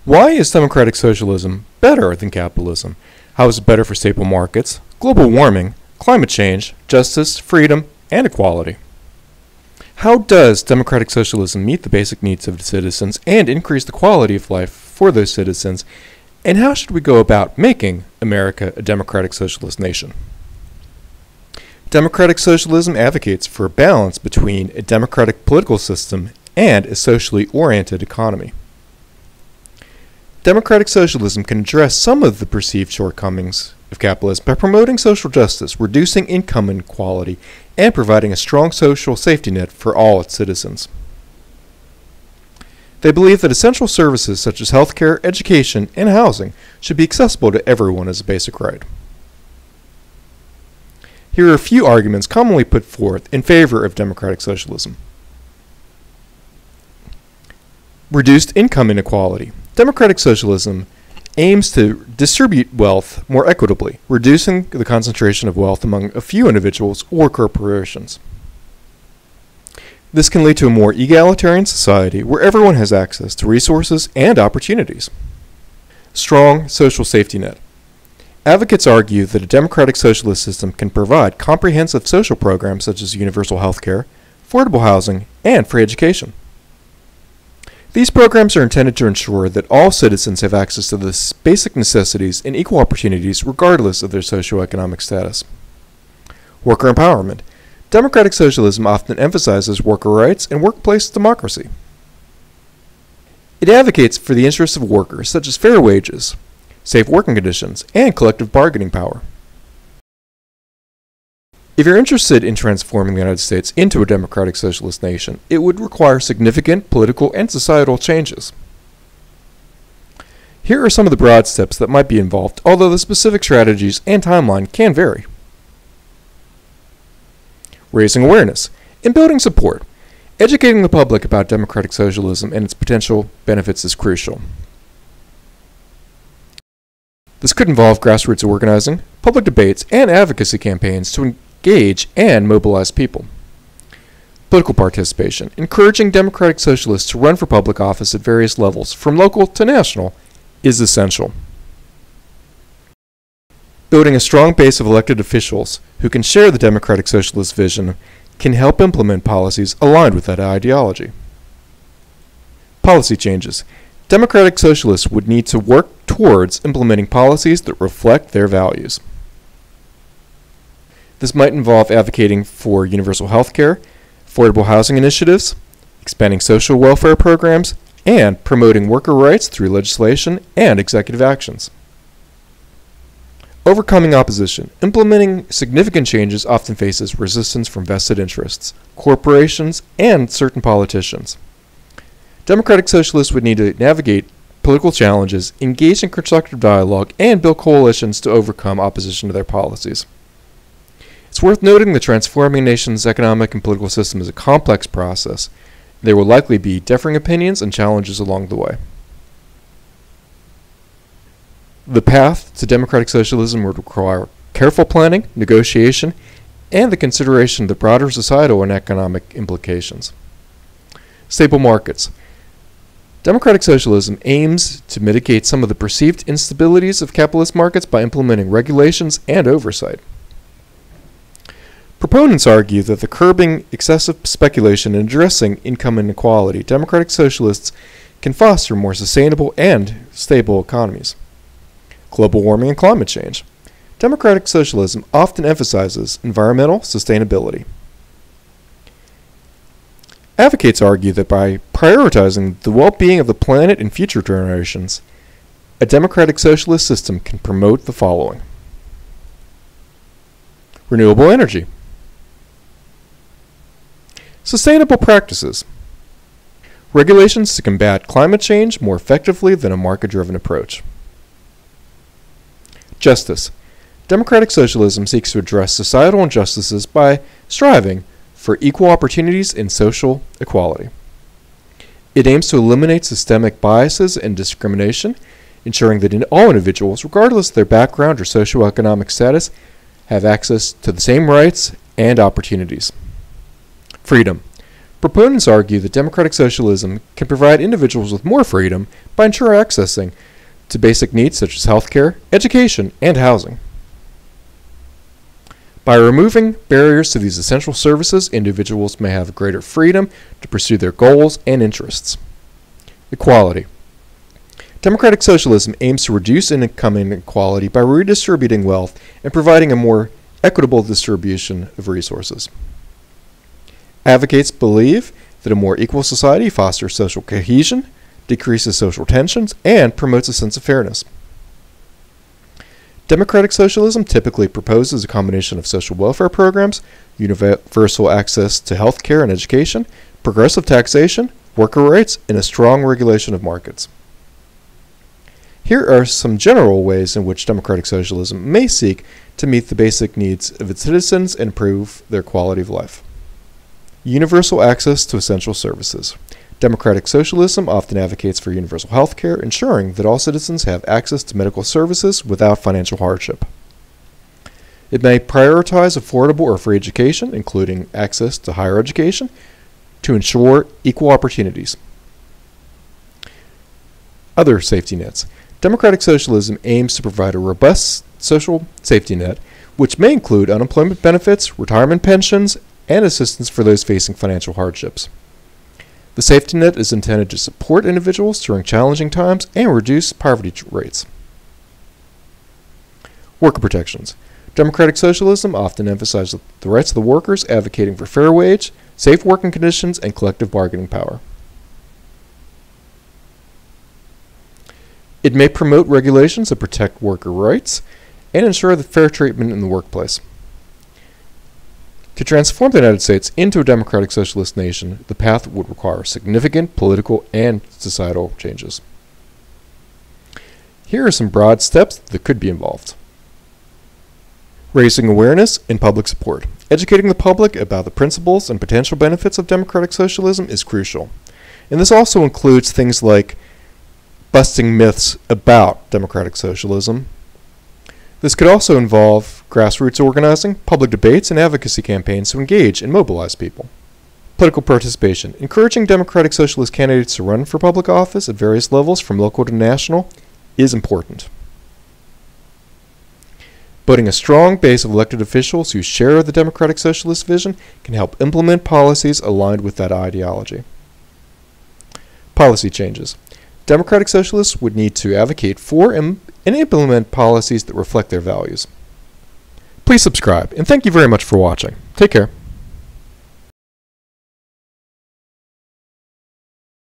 Why is democratic socialism better than capitalism? How is it better for stable markets, global warming, climate change, justice, freedom, and equality? How does democratic socialism meet the basic needs of the citizens and increase the quality of life for those citizens? And how should we go about making America a democratic socialist nation? Democratic socialism advocates for a balance between a democratic political system and a socially oriented economy. Democratic socialism can address some of the perceived shortcomings of capitalism by promoting social justice, reducing income inequality, and providing a strong social safety net for all its citizens. They believe that essential services such as healthcare, education, and housing should be accessible to everyone as a basic right. Here are a few arguments commonly put forth in favor of democratic socialism. Reduced income inequality. Democratic socialism aims to distribute wealth more equitably, reducing the concentration of wealth among a few individuals or corporations. This can lead to a more egalitarian society where everyone has access to resources and opportunities. Strong social safety net. Advocates argue that a democratic socialist system can provide comprehensive social programs such as universal health care, affordable housing, and free education. These programs are intended to ensure that all citizens have access to the basic necessities and equal opportunities regardless of their socioeconomic status. Worker empowerment. Democratic socialism often emphasizes worker rights and workplace democracy. It advocates for the interests of workers such as fair wages, safe working conditions, and collective bargaining power. If you're interested in transforming the United States into a democratic socialist nation, it would require significant political and societal changes. Here are some of the broad steps that might be involved, although the specific strategies and timeline can vary. Raising awareness and building support. Educating the public about democratic socialism and its potential benefits is crucial. This could involve grassroots organizing, public debates, and advocacy campaigns to engage and mobilize people. Political participation. Encouraging democratic socialists to run for public office at various levels, from local to national, is essential. Building a strong base of elected officials who can share the democratic socialist vision can help implement policies aligned with that ideology. Policy changes. Democratic socialists would need to work towards implementing policies that reflect their values. This might involve advocating for universal health care, affordable housing initiatives, expanding social welfare programs, and promoting worker rights through legislation and executive actions. Overcoming opposition. Implementing significant changes often faces resistance from vested interests, corporations, and certain politicians. Democratic socialists would need to navigate political challenges, engage in constructive dialogue, and build coalitions to overcome opposition to their policies. It's worth noting that transforming a nation's economic and political system is a complex process. There will likely be differing opinions and challenges along the way. The path to democratic socialism would require careful planning, negotiation, and the consideration of the broader societal and economic implications. Stable markets. Democratic socialism aims to mitigate some of the perceived instabilities of capitalist markets by implementing regulations and oversight. Proponents argue that the curbing excessive speculation and addressing income inequality, democratic socialists can foster more sustainable and stable economies. Global warming and climate change. Democratic socialism often emphasizes environmental sustainability. Advocates argue that by prioritizing the well-being of the planet and future generations, a democratic socialist system can promote the following. Renewable energy. Sustainable practices. Regulations to combat climate change more effectively than a market-driven approach. Justice. Democratic socialism seeks to address societal injustices by striving for equal opportunities and social equality. It aims to eliminate systemic biases and discrimination, ensuring that all individuals, regardless of their background or socioeconomic status, have access to the same rights and opportunities. Freedom. Proponents argue that democratic socialism can provide individuals with more freedom by ensuring accessing to basic needs such as healthcare, education, and housing. By removing barriers to these essential services, individuals may have greater freedom to pursue their goals and interests. Equality. Democratic socialism aims to reduce income inequality by redistributing wealth and providing a more equitable distribution of resources. Advocates believe that a more equal society fosters social cohesion, decreases social tensions, and promotes a sense of fairness. Democratic socialism typically proposes a combination of social welfare programs, universal access to health care and education, progressive taxation, worker rights, and a strong regulation of markets. Here are some general ways in which democratic socialism may seek to meet the basic needs of its citizens and improve their quality of life. Universal access to essential services. Democratic socialism often advocates for universal health care, ensuring that all citizens have access to medical services without financial hardship. It may prioritize affordable or free education, including access to higher education, to ensure equal opportunities. Other safety nets. Democratic socialism aims to provide a robust social safety net, which may include unemployment benefits, retirement pensions, and assistance for those facing financial hardships. The safety net is intended to support individuals during challenging times and reduce poverty rates. Worker protections. Democratic socialism often emphasizes the rights of the workers, advocating for fair wage, safe working conditions, and collective bargaining power. It may promote regulations that protect worker rights and ensure the fair treatment in the workplace. To transform the United States into a democratic socialist nation, the path would require significant political and societal changes. Here are some broad steps that could be involved. Raising awareness and public support. Educating the public about the principles and potential benefits of democratic socialism is crucial. And this also includes things like busting myths about democratic socialism. This could also involve grassroots organizing, public debates, and advocacy campaigns to engage and mobilize people. Political participation. Encouraging democratic socialist candidates to run for public office at various levels, from local to national, is important. Building a strong base of elected officials who share the democratic socialist vision can help implement policies aligned with that ideology. Policy changes. Democratic socialists would need to advocate for and implement policies that reflect their values. Please subscribe, and thank you very much for watching. Take care.